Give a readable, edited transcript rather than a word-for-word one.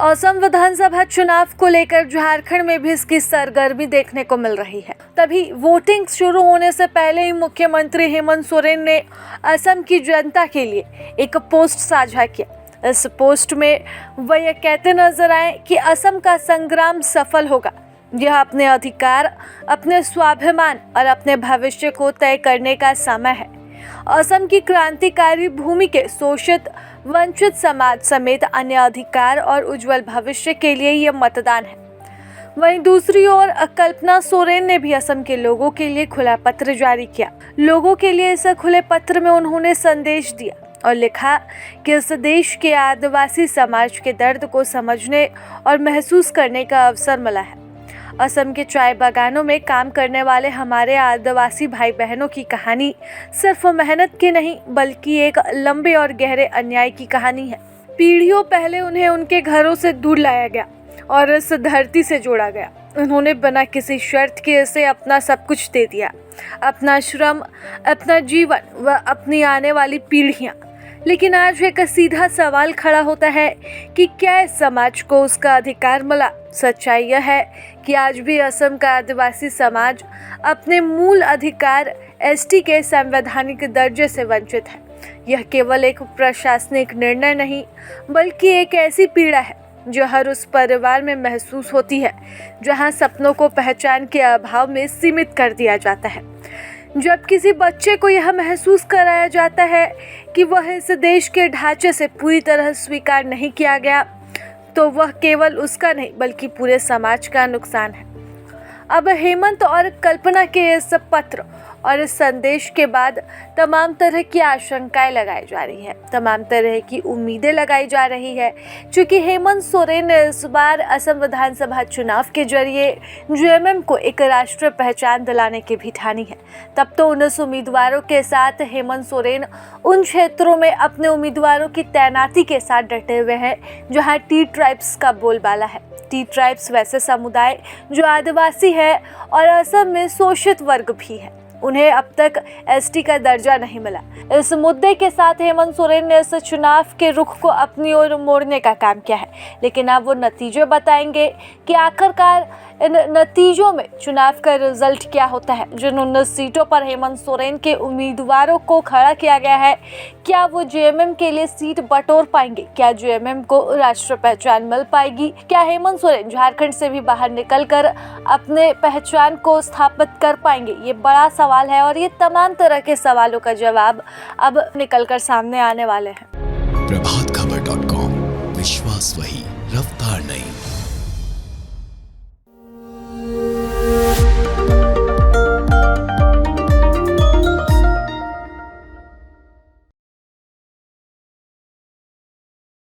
असम विधानसभा चुनाव को लेकर झारखंड में भी इसकी सरगर्मी देखने को मिल रही है। तभी वोटिंग शुरू होने से पहले ही मुख्यमंत्री हेमंत सोरेन ने असम की जनता के लिए एक पोस्ट साझा किया। इस पोस्ट में वह यह कहते नजर आए कि असम का संग्राम सफल होगा। यह अपने अधिकार, अपने स्वाभिमान और अपने भविष्य को तय करने का समय है। असम की क्रांतिकारी भूमि के शोषित वंचित समाज समेत अन्य अधिकार और उज्जवल भविष्य के लिए यह मतदान है। वहीं दूसरी ओर कल्पना सोरेन ने भी असम के लोगों के लिए खुला पत्र जारी किया। लोगों के लिए इस खुले पत्र में उन्होंने संदेश दिया और लिखा कि इस देश के आदिवासी समाज के दर्द को समझने और महसूस करने का अवसर मिला है। असम के चाय बागानों में काम करने वाले हमारे आदिवासी भाई बहनों की कहानी सिर्फ मेहनत की नहीं बल्कि एक लंबे और गहरे अन्याय की कहानी है। पीढ़ियों पहले उन्हें उनके घरों से दूर लाया गया और इस धरती से जोड़ा गया। उन्होंने बिना किसी शर्त के इसे अपना सब कुछ दे दिया, अपना श्रम, अपना जीवन व अपनी आने वाली पीढ़ियाँ। लेकिन आज एक सीधा सवाल खड़ा होता है कि क्या इस समाज को उसका अधिकार मिला? सच्चाई यह है कि आज भी असम का आदिवासी समाज अपने मूल अधिकार एसटी के संवैधानिक दर्जे से वंचित है। यह केवल एक प्रशासनिक निर्णय नहीं बल्कि एक ऐसी पीड़ा है जो हर उस परिवार में महसूस होती है जहां सपनों को पहचान के अभाव में सीमित कर दिया जाता है। जब किसी बच्चे को यह महसूस कराया जाता है कि वह इस देश के ढांचे से पूरी तरह स्वीकार नहीं किया गया, तो वह केवल उसका नहीं बल्कि पूरे समाज का नुकसान है। अब हेमंत और कल्पना के इस पत्र और इस संदेश के बाद तमाम तरह की आशंकाएं लगाई जा रही है, तमाम तरह की उम्मीदें लगाई जा रही है। क्योंकि हेमंत सोरेन ने इस बार असम विधानसभा चुनाव के जरिए जेएमएम को एक राष्ट्रीय पहचान दिलाने की भी ठानी है। तब तो 19 उम्मीदवारों के साथ हेमंत सोरेन उन क्षेत्रों में अपने उम्मीदवारों की तैनाती के साथ डटे हुए हैं जहाँ टी ट्राइब्स का बोलबाला है। टी ट्राइब्स वैसे समुदाय जो आदिवासी है और असम में शोषित वर्ग भी है। उन्हें अब तक एसटी का दर्जा नहीं मिला। इस मुद्दे के साथ हेमंत सोरेन ने इस चुनाव के रुख को अपनी ओर मोड़ने का काम किया है। लेकिन अब वो नतीजे बताएंगे कि आखिरकार इन नतीजों में चुनाव का रिजल्ट क्या होता है। जिन 19 सीटों पर हेमंत सोरेन के उम्मीदवारों को खड़ा किया गया है, क्या वो जेएमएम के लिए सीट बटोर पाएंगे? क्या जेएमएम को राष्ट्रीय पहचान मिल पाएगी? क्या हेमंत सोरेन झारखंड से भी बाहर निकलकर अपने पहचान को स्थापित कर पाएंगे? ये बड़ा सवाल है और ये तमाम तरह के सवालों का जवाब अब निकलकर सामने आने वाले हैं। प्रभातखबर.com, विश्वास वही, रफ्तार नहीं।